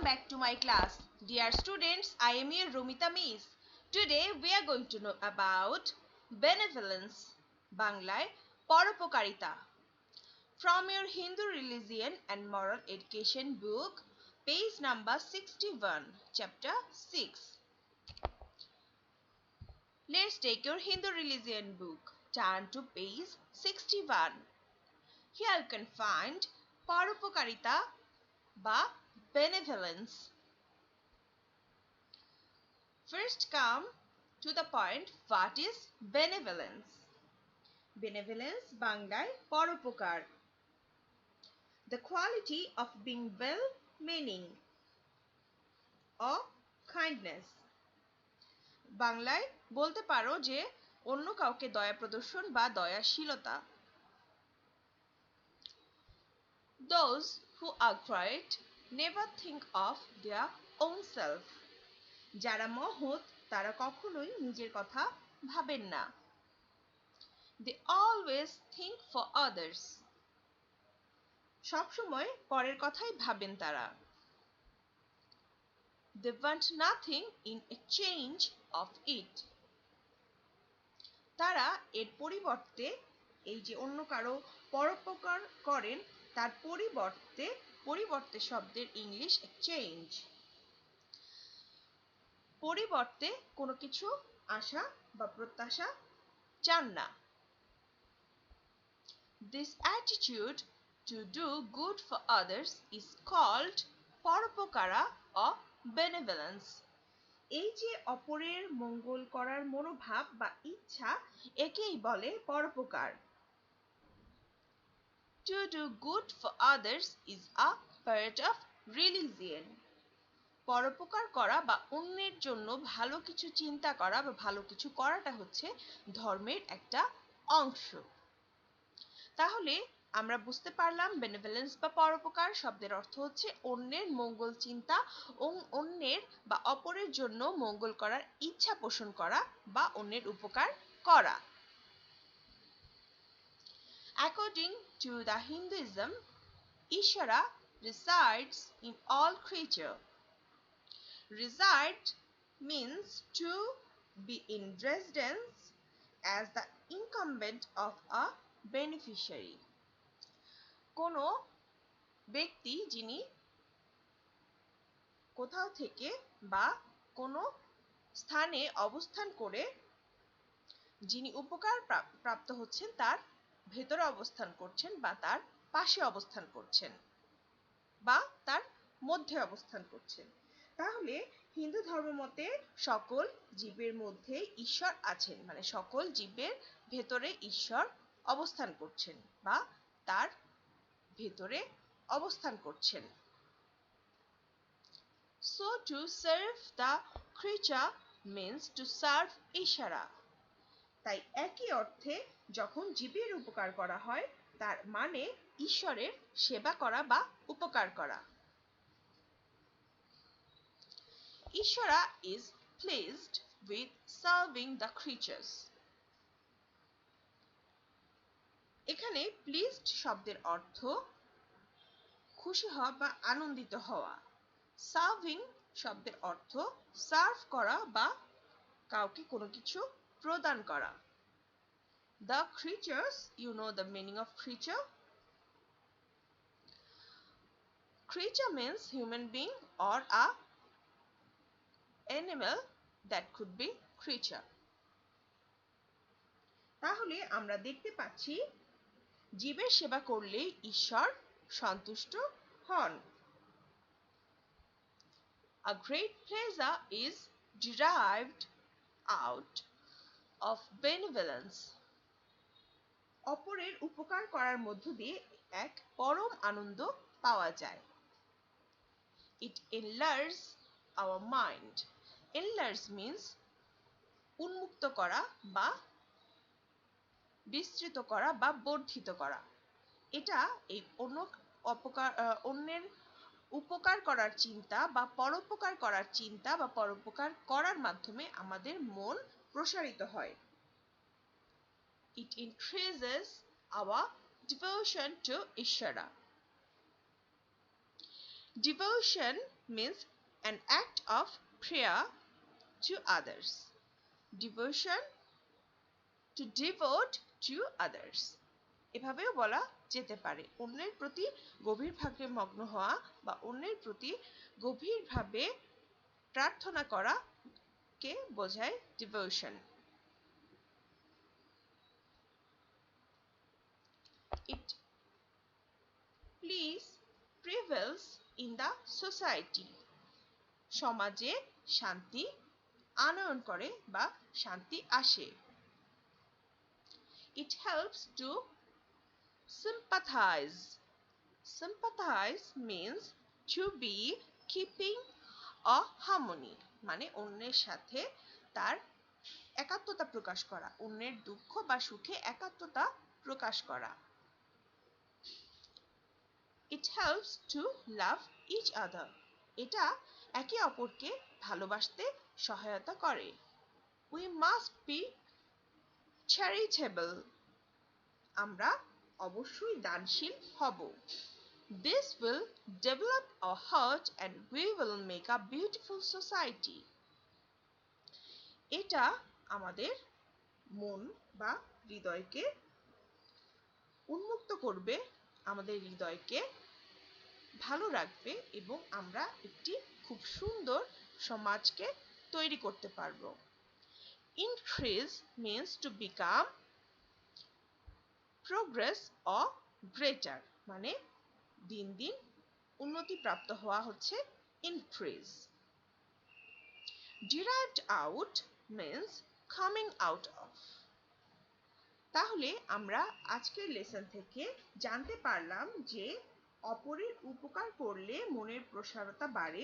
back to my class. Dear students, I am your Romita Miss. Today we are going to know about benevolence, Banglay Poropokarita. From your Hindu Religion and Moral Education book, page number 61, chapter 6. Let's take your Hindu Religion book. Turn to page 61. Here you can find Poropokarita বা benevolence. First come to the point, what is benevolence? Benevolence বাংলায় পরোপকার. The quality of being well-meaning or kindness. বাংলায় বলতে পারো যে অন্য কাউকে দয়া প্রদর্শন বা দয়াশীলতা. Those who are great never think of their own self. যারা মহৎ তারা কখনোই নিজের কথা ভাবেন না. They always think for others. সবসময় পরের কথাই ভাবেন তারা. They want nothing in exchange of it. তারা এর পরিবর্তে এই যে অন্য কারো পরোপকার করেন তার পরিবর্তে শব্দের ইংলিশ এক্সচেঞ্জ. পরিবর্তে কোনো কিছু আশা বা প্রত্যাশা চান না. This attitude to do good for others is called পরোপকারা or benevolence. এই যে অপরের মঙ্গল করার মনোভাব বা ইচ্ছা একেই বলে পরোপকার. To do good for others is a part of religion. পরোপকার করা বা অন্যের জন্য ভালো কিছু চিন্তা করা বা ভালো কিছু করাটা হচ্ছে ধর্মের একটা অংশ. তাহলে আমরা বুঝতে পারলাম বেনেভোলেন্স বা পরোপকার শব্দের অর্থ হচ্ছে অন্যের মঙ্গল চিন্তা ও অন্যের বা অপরের জন্য মঙ্গল করার ইচ্ছা পোষণ করা বা অন্যের উপকার করা. According to the Hinduism, Ishvara resides in all creatures. Reside means to be in residence as the incumbent of a beneficiary. কোনো ব্যক্তি যিনি কোথাও থেকে বা কোনো স্থানে অবস্থান করে যিনি উপকার প্রাপ্ত হচ্ছেন তার ভেতরে অবস্থান করছেন বা তার পাশে অবস্থান করছেন বা তার মধ্যে অবস্থান করছেন. তাহলে হিন্দু ধর্মমতে সকল জীবের মধ্যে ঈশ্বর আছেন, মানে সকল জীবের ভেতরে ঈশ্বর অবস্থান করছেন বা তার ভেতরে অবস্থান করছেন. So to serve the creature means to serve Ishvara. তাই একই অর্থে যখন জীবের উপকার করা হয় তার মানে ঈশ্বরের সেবা করা বা উপকার করা. Ishvara is pleased with serving the creatures. এখানে প্লিজড শব্দের অর্থ খুশি হওয়া বা আনন্দিত হওয়া. সার্ভিং শব্দের অর্থ সার্ভ করা বা কাউকে কোনো কিছু প্রদান করা. The creatures, you know the meaning of creature? Creature means human being or a animal that could be creature. তাহলে আমরা দেখতে পাচ্ছি জীবের সেবা করলেই ঈশ্বর সন্তুষ্ট হন. A great pleasure is derived out of benevolence. অপরের উপকার করার মধ্য দিয়ে এক পরম আনন্দ পাওয়া যায়. It enlarges our mind. Enlarge means উন্মুক্ত করা বা বিস্তৃত করা বা বর্ধিত করা. এটা এই অন্যের উপকার করার চিন্তা বা পরোপকার করার চিন্তা বা পরোপকার করার মাধ্যমে আমাদের মন প্রসারিত হয়. It increases our devotion to Ishvara. Devotion means an act of prayer to others. Devotion, to devote to others. এভাবেও বলা যেতে পারে অন্যের প্রতি গভীরভাবে মগ্ন হওয়া বা অন্যের প্রতি গভীরভাবে প্রার্থনা করা কে বোঝায় devotion. It please prevails in the society. সমাজে শান্তি আনয়ন করে বা শান্তি আসে। It helps to sympathize. Sympathize means to be keeping a harmony, মানে অন্যের সাথে তার একাত্মতা প্রকাশ করা, অন্যের দুঃখ বা সুখে একাত্মতা প্রকাশ করা। It helps to love each other. এটা একে অপরকে ভালোবাসতে সহায়তা করে। We must be charitable. আমরা অবশ্যই দানশীল হব। This will develop our heart and we will make a beautiful society. এটা আমাদের মন বা হৃদয়কে উন্মুক্ত করবে, আমাদের হৃদয়কে ভালো রাখবে এবং আমরা একটি খুব সুন্দর সমাজকে তৈরি করতে পারবো। Increase means to become, progress or greater, মানে দিন দিন উন্নতি প্রাপ্ত হওয়া হচ্ছে increase. Derived out means coming out of. তাহলে আমরা আজকের লেসন থেকে জানতে পারলাম যে অপরের উপকার করলে মনের প্রসারতা বাড়ে,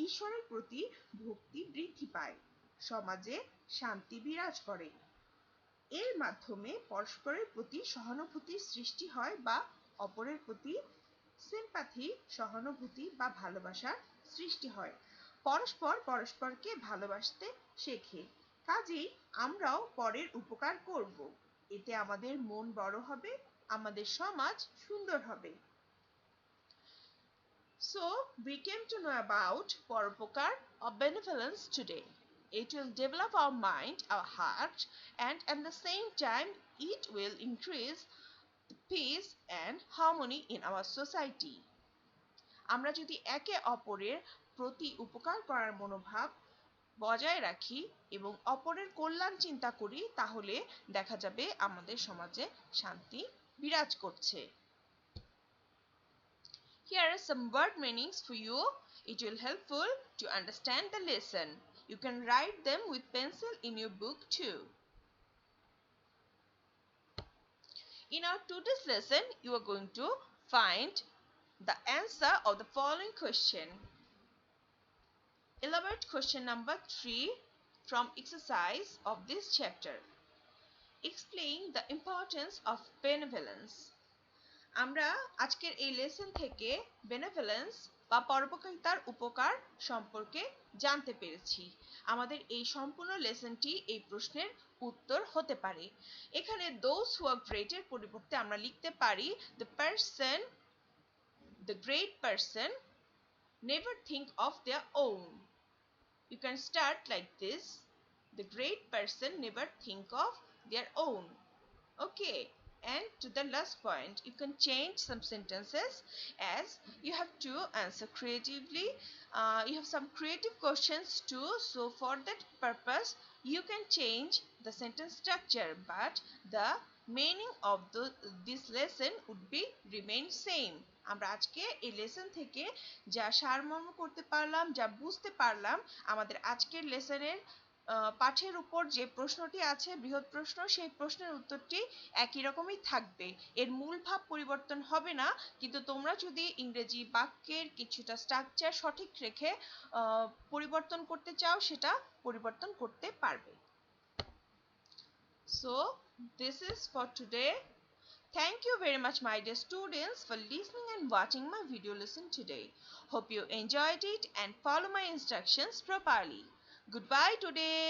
ঈশ্বরের প্রতি ভক্তি বৃদ্ধি পায়, সমাজে শান্তি বিরাজ করে। এর মাধ্যমে পরস্পরের প্রতি সহানুভূতির সৃষ্টি হয় বা অপরের প্রতি সিম্প্যাথি, সহানুভূতি বা ভালোবাসার সৃষ্টি হয়। পরস্পর পরস্পরকে ভালোবাসতে শেখে। কাজেই আমরাও পরের উপকার করব। এতে আমাদের মন বড় হবে, আমাদের সমাজ সুন্দর হবে। So we came to know about Paropokar or benevolence today. It will develop our mind, our heart, and at the same time it will increase the peace and harmony in our society. আমরা যদি একে অপরের প্রতি উপকার করার মনোভাব বজায় রাখি এবং অপরের কল্যাণ চিন্তা করি তাহলে দেখা যাবে আমাদের সমাজে শান্তি বিরাজ করছে। Here are some word meanings for you. It will helpful to understand the lesson. You can write them with pencil in your book too. In our today's lesson, you are going to find the answer of the following question. Elaborate question number 3 from exercise of this chapter. Explain the importance of benevolence. আমরা আজকের এই lesson থেকে বেনেভোলেন্স বা পরোপকারিতার উপকার সম্পর্কে জানতে পেরেছি। আমাদের এই সম্পূর্ণ লেসনটি এই প্রশ্নের উত্তর হতে পারে। এখানে those who are great এর পরিবর্তে আমরা লিখতে পারি the great person never think of their own. You can start like this. The great person never think of their own. Okay. And to the last point, you can change some sentences as you have to answer creatively. You have some creative questions too. So for that purpose, you can change the sentence structure, but the meaning of this lesson would be remain same. আমরা আজকে এই lesson থেকে যা সারমর্ম করতে পারলাম, যা বুঝতে পারলাম, আমাদের আজকের লেসনের পাঠের উপর যে প্রশ্নটি আছে বৃহৎ প্রশ্ন, সেই প্রশ্নের উত্তরটি একই রকমই থাকবে। এর মূল ভাব পরিবর্তন হবে না, কিন্তু তোমরা যদি ইংরেজি বাক্যের কিছুটা স্ট্রাকচার সঠিক রেখে পরিবর্তন করতে চাও সেটা পরিবর্তন করতে পারবে। So this is for today. Thank you very much my dear students for listening and watching my video lesson today. Hope you enjoyed it and follow my instructions properly. Goodbye today.